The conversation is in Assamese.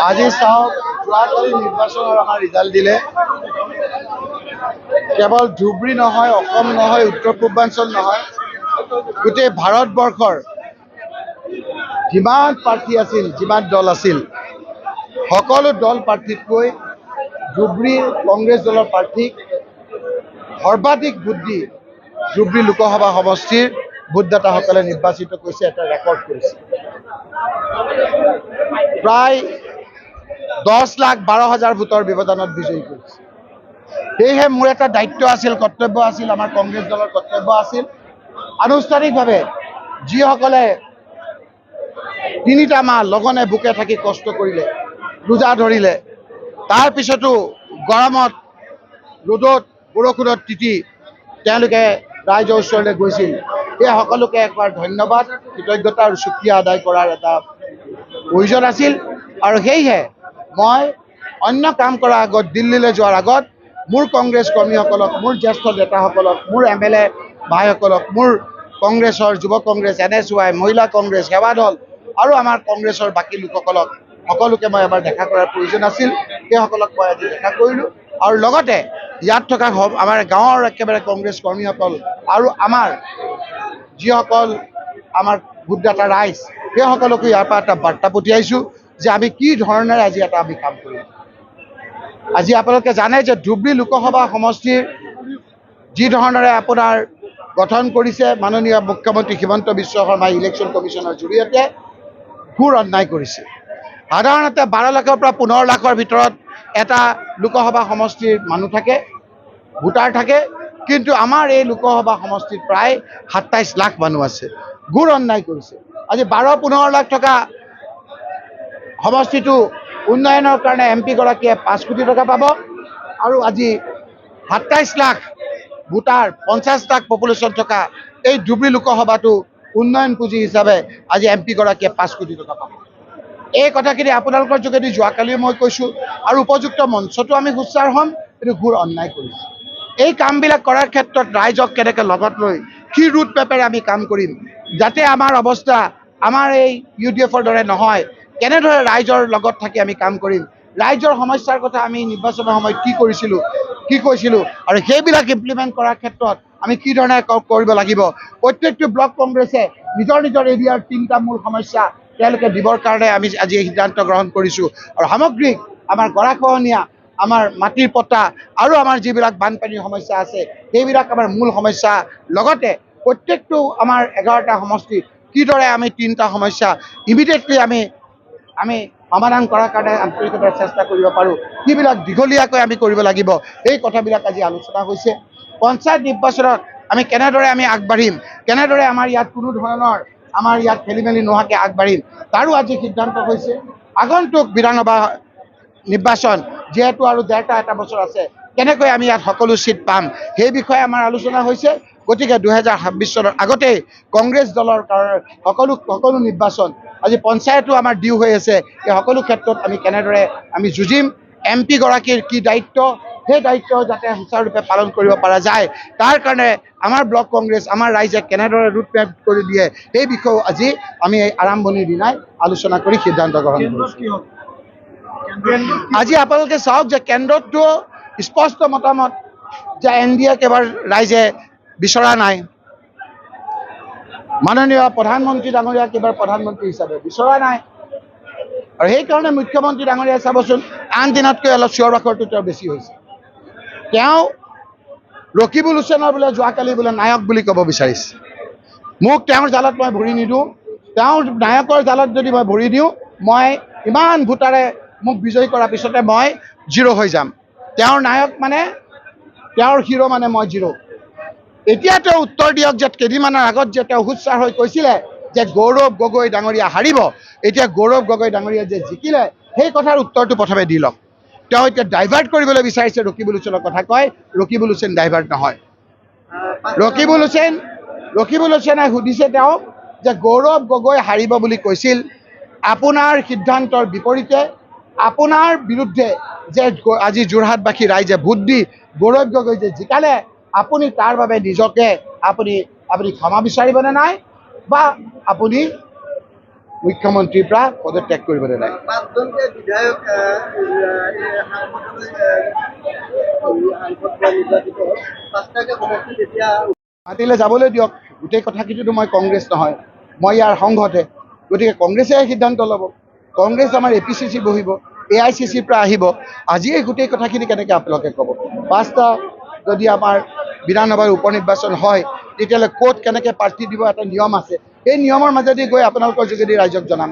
আজি চাওক যোৱাকালি নিৰ্বাচনৰ আমাৰ ৰিজাল্ট দিলে কেৱল ধুবুৰী নহয়, অসম নহয়, উত্তৰ পূৰ্বাঞ্চল নহয়, গোটেই ভাৰতবৰ্ষৰ যিমান প্ৰাৰ্থী আছিল, যিমান দল আছিল, সকলো দল প্ৰাৰ্থীতকৈ ধুবুৰী কংগ্ৰেছ দলৰ প্ৰাৰ্থীক সৰ্বাধিক ভোট দি ধুবুৰী লোকসভা সমষ্টিৰ ভোটদাতাসকলে নিৰ্বাচিত কৰিছে, এটা ৰেকৰ্ড কৰিছে। প্ৰায় 10,12,000 ভোটৰ ব্যৱধানত বিজয়ী কৰিছে। সেয়েহে মোৰ এটা দায়িত্ব আছিল, কৰ্তব্য আছিল, আমাৰ কংগ্ৰেছ দলৰ কৰ্তব্য আছিল, আনুষ্ঠানিকভাৱে যিসকলে 3টা মাহ লগনে বুকে থাকি কষ্ট কৰিলে, ৰোজা ধৰিলে, তাৰ পিছতো গৰমত, ৰ'দত, বৰষুণত তিতি তেওঁলোকে ৰাইজৰ ওচৰলৈ গৈছিল, সেই সকলোকে একবাৰ ধন্যবাদ, কৃতজ্ঞতা আৰু শুক্ৰিয়া আদায় কৰাৰ এটা প্ৰয়োজন আছিল। আৰু সেয়েহে মই অন্য কাম কৰাৰ আগত, দিল্লীলৈ যোৱাৰ আগত মোৰ কংগ্ৰেছ কৰ্মীসকলক, মোৰ জ্যেষ্ঠ নেতাসকলক, মোৰ MLA ভাইসকলক, মোৰ কংগ্ৰেছৰ যুৱ কংগ্ৰেছ, NSY, মহিলা কংগ্ৰেছ, সেৱা দল আৰু আমাৰ কংগ্ৰেছৰ বাকী লোকসকলক সকলোকে মই এবাৰ দেখা কৰাৰ প্ৰয়োজন আছিল। সেইসকলক মই আজি দেখা কৰিলোঁ। আৰু লগতে ইয়াত থকা আমাৰ গাঁৱৰ একেবাৰে কংগ্ৰেছ কৰ্মীসকল আৰু আমাৰ যিসকল আমাৰ ভোটদাতা ৰাইজ, সেইসকলকো ইয়াৰ পৰা এটা বাৰ্তা পঠিয়াইছোঁ যে আমি কি ধৰণেৰে আজি আমি কাম কৰিম। আজি আপোনালোকে জানে যে ধুবুৰী লোকসভা সমষ্টিৰ যি ধৰণেৰে আপোনাৰ গঠন কৰিছে মাননীয় মুখ্যমন্ত্ৰী হিমন্ত বিশ্ব শৰ্মাই ইলেকশ্যন কমিশ্যনৰ জৰিয়তে, ঘোৰ অন্যায় কৰিছে। সাধাৰণতে 12 লাখৰ পৰা 15 লাখৰ ভিতৰত এটা লোকসভা সমষ্টিৰ মানুহ থাকে, ভোটাৰ থাকে, কিন্তু আমাৰ এই লোকসভা সমষ্টিত প্ৰায় 27 লাখ মানুহ আছে। ঘোৰ অন্যায় কৰিছে। আজি 12-15 লাখ টকা সমষ্টিটো উন্নয়নৰ কাৰণে MP গৰাকীয়ে 5 কোটি টকা পাব, আৰু আজি 27 লাখ ভোটাৰ, 50 লাখ পপুলেশ্যন থকা এই ধুবুৰী লোকসভাটো উন্নয়ন পুঁজি হিচাপে আজি MP গৰাকীয়ে 5 কোটি টকা পাব। এই কথাখিনি আপোনালোকৰ যোগেদি যোৱাকালিও মই কৈছোঁ, আৰু উপযুক্ত মঞ্চতো আমি সোচ্চাৰ হ'ম, এইটো ঘোৰ অন্যায় কৰিছোঁ। এই কামবিলাক কৰাৰ ক্ষেত্ৰত ৰাইজক কেনেকৈ লগত লৈ কি ৰুট মেপেৰে আমি কাম কৰিম, যাতে আমাৰ অৱস্থা আমাৰ এই UDFৰ দৰে নহয়, কেনেদৰে ৰাইজৰ লগত থাকি আমি কাম কৰিম, ৰাইজৰ সমস্যাৰ কথা আমি নিৰ্বাচনৰ সময়ত কি কৈছিলোঁ, আৰু সেইবিলাক ইমপ্লিমেণ্ট কৰাৰ ক্ষেত্ৰত আমি কি ধৰণে কৰিব লাগিব। প্ৰত্যেকটো ব্লক কংগ্ৰেছে নিজৰ নিজৰ এৰিয়াৰ 3টা মূল সমস্যা তেওঁলোকে দিবৰ কাৰণে আমি আজি এই সিদ্ধান্ত গ্ৰহণ কৰিছোঁ। আৰু সামগ্ৰিক আমাৰ গৰাখহনীয়া, আমাৰ মাটিৰ পট্টা আৰু আমাৰ যিবিলাক বানপানীৰ সমস্যা আছে, সেইবিলাক আমাৰ মূল সমস্যা। লগতে প্ৰত্যেকটো আমাৰ 11টা সমষ্টি কিদৰে আমি 3টা সমস্যা ইমিডিয়েটলি আমি সমাধান কৰাৰ কাৰণে আন্তৰিকতাৰ চেষ্টা কৰিব পাৰোঁ, কিবিলাক দীঘলীয়াকৈ আমি কৰিব লাগিব, এই কথাবিলাক আজি আলোচনা হৈছে। পঞ্চায়ত নিৰ্বাচনত আমি কেনেদৰে আগবাঢ়িম, কেনেদৰে আমাৰ ইয়াত কোনো ধৰণৰ আমাৰ ইয়াত খেলি মেলি নোহোৱাকৈ আগবাঢ়িম, তাৰো আজি সিদ্ধান্ত হৈছে। আগন্তুক বিধানসভা নিৰ্বাচন যিহেতু আৰু এটা বছৰ আছে, কেনেকৈ আমি ইয়াত সকলো চিট পাম, সেই বিষয়ে আমাৰ আলোচনা হৈছে। গতিকে 2026 চনৰ আগতেই কংগ্ৰেছ দলৰ কাৰণে সকলো নিৰ্বাচন, আজি পঞ্চায়তো আমাৰ ডিউ হৈ আছে, এই সকলো ক্ষেত্ৰত আমি কেনেদৰে যুঁজিম, MP গৰাকীৰ কি দায়িত্ব, সেই দায়িত্ব যাতে সুচাৰুৰূপে পালন কৰিব পৰা যায়, তাৰ কাৰণে আমাৰ ব্লক কংগ্ৰেছ, আমাৰ ৰাইজে কেনেদৰে ৰুট মেপ কৰি দিয়ে, সেই বিষয়েও আজি আমি এই আৰম্ভণিৰ দিনাই আলোচনা কৰি সিদ্ধান্ত গ্ৰহণ কৰিছোঁ। আজি আপোনালোকে চাওক যে কেন্দ্ৰতটো স্পষ্ট মতামত যে NDAক এবাৰ ৰাইজে বিচৰা নাই, মাননীয় প্ৰধানমন্ত্ৰী ডাঙৰীয়াক এবাৰ প্ৰধানমন্ত্ৰী হিচাপে বিচৰা নাই, আৰু সেইকাৰণে মুখ্যমন্ত্ৰী ডাঙৰীয়াই চাবচোন আন দিনতকৈ অলপ চিঞৰ বাখৰটো তেওঁ বেছি হৈছে। তেওঁ ৰকিবুল হুছেইনৰ বোলে যোৱাকালি বোলে নায়ক বুলি ক'ব বিচাৰিছে। মোক তেওঁৰ জালত মই ভৰি নিদিওঁ, তেওঁৰ নায়কৰ জালত যদি মই ভৰি দিওঁ, মই ইমান ভোটাৰে মোক বিজয়ী কৰাৰ পিছতে মই 0 হৈ যাম। তেওঁৰ নায়ক মানে, তেওঁৰ হিৰো মানে মই 0। এতিয়া তেওঁ উত্তৰ দিয়ক যে কেইদিনমানৰ আগত যে তেওঁ সোচ্চাৰ হৈ কৈছিলে যে গৌৰৱ গগৈ ডাঙৰীয়া হাৰিব, এতিয়া গৌৰৱ গগৈ ডাঙৰীয়া যে জিকিলে, সেই কথাৰ উত্তৰটো প্ৰথমে দি লওক। তেওঁ এতিয়া ডাইভাৰ্ট কৰিবলৈ বিচাৰিছে, ৰকিবুল হুছেইনৰ কথা কয়, ৰকিবুল হুছেইন ডাইভাৰ্ট নহয়। ৰকিবুল হুছেইনে সুধিছে তেওঁক যে গৌৰৱ গগৈ হাৰিব বুলি কৈছিল, আপোনাৰ সিদ্ধান্তৰ বিপৰীতে, আপোনাৰ বিৰুদ্ধে যে আজি যোৰহাটবাসী ৰাইজে ভোট দি গৌৰৱ গগৈ যে জিকালে, আপুনি তাৰ বাবে নিজকে আপুনি ক্ষমা বিচাৰিবনে নাই, বা আপুনি মুখ্যমন্ত্ৰীৰ পৰা পদত্যাগ কৰিবলৈ নাই। পাঁচজনকে বিধায়ক নিৰ্বাচিত পাঁচটাকে সমষ্টি তেতিয়া মাতিলে যাবলৈ দিয়ক। গোটেই কথাখিনিতো মই কংগ্ৰেছ নহয়, মই ইয়াৰ সংঘতে। গতিকে কংগ্ৰেছে সিদ্ধান্ত ল'ব। কংগ্ৰেছ আমাৰ APCC বহিব, AICCৰ পৰা আহিব। আজি এই গোটেই কথাখিনি কেনেকৈ আপোনালোকে ক'ব? পাঁচটা যদি আমাৰ বিধানসভাৰ উপ নিৰ্বাচন হয়, তেতিয়াহ'লে ক'ত কেনেকৈ প্ৰাৰ্থী দিব এটা নিয়ম আছে। সেই নিয়মৰ মাজেদি গৈ আপোনালোকৰ যোগেদি ৰাইজক জনাম।